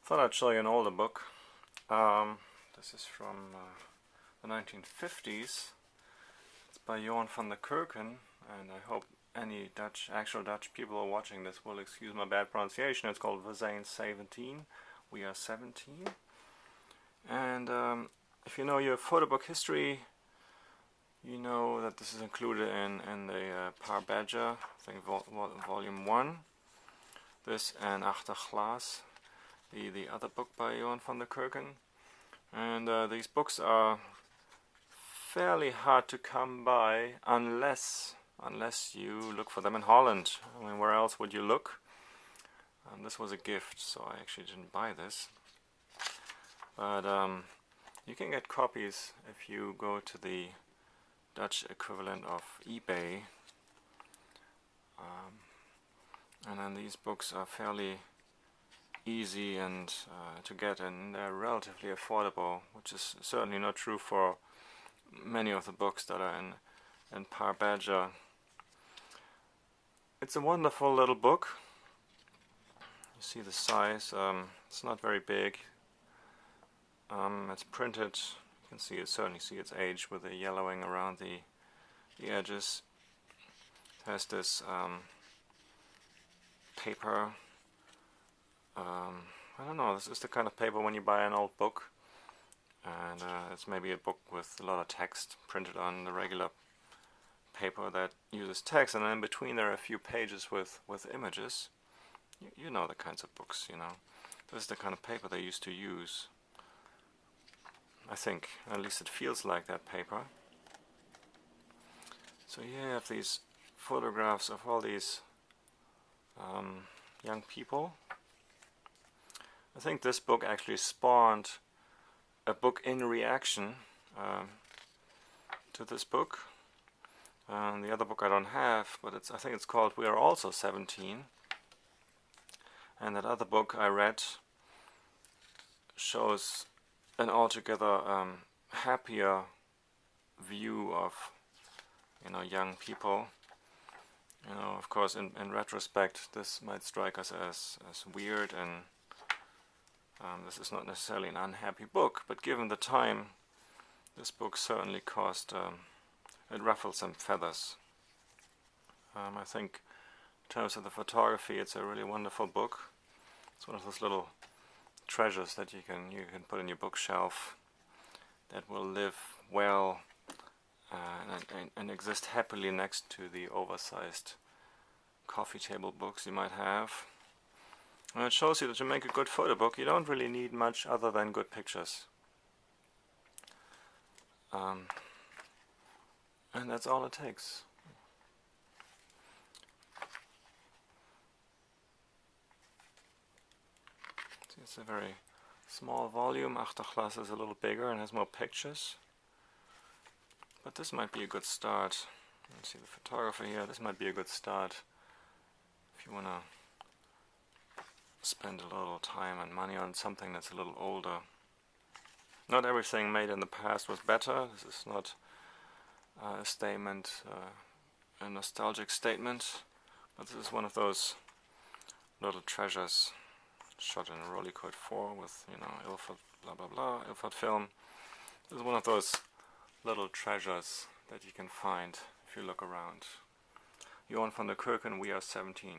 Thought I'd show you an older book. This is from the 1950s. It's by Joan van der Keuken, and I hope any actual Dutch people are watching this will excuse my bad pronunciation. It's called zijn 17. We are 17. And if you know your photo book history, you know that this is included in the C.A.J, I think volume 1. This and Achterglas, the other book by Joan van der Keuken. And these books are fairly hard to come by unless you look for them in Holland. I mean, where else would you look? This was a gift, so I actually didn't buy this. But you can get copies if you go to the Dutch equivalent of eBay. And then these books are fairly easy and to get, and they're relatively affordable, which is certainly not true for many of the books that are in C.A.J. It's a wonderful little book. You see the size. It's not very big. It's printed. You can see it, certainly see its age with the yellowing around the edges. It has this paper. I don't know, this is the kind of paper when you buy an old book, and it's maybe a book with a lot of text printed on the regular paper that uses text, and then in between there are a few pages with images. You know the kinds of books, you know. This is the kind of paper they used to use. I think, at least it feels like that paper. So you have these photographs of all these young people. I think this book actually spawned a book in reaction to this book. The other book I don't have, but I think it's called We Are Also 17. And that other book I read shows an altogether happier view of, you know, young people. You know, of course, in retrospect, this might strike us as weird, and this is not necessarily an unhappy book, but given the time, this book certainly it ruffled some feathers. I think in terms of the photography, it's a really wonderful book. It's one of those little treasures that you can put in your bookshelf that will live well and exist happily next to the oversized coffee table books you might have. And it shows you that to make a good photo book, you don't really need much other than good pictures. And that's all it takes. See, it's a very small volume. Achterglas is a little bigger and has more pictures. But this might be a good start. Let's see the photographer here. This might be a good start if you want to spend a little time and money on something that's a little older. Not everything made in the past was better. This is not a statement, a nostalgic statement, but this is one of those little treasures shot in a Rolleicord 4 with, you know, Ilford blah blah blah, Ilford film. This is one of those little treasures that you can find if you look around. Joan van der Keuken, We Are 17.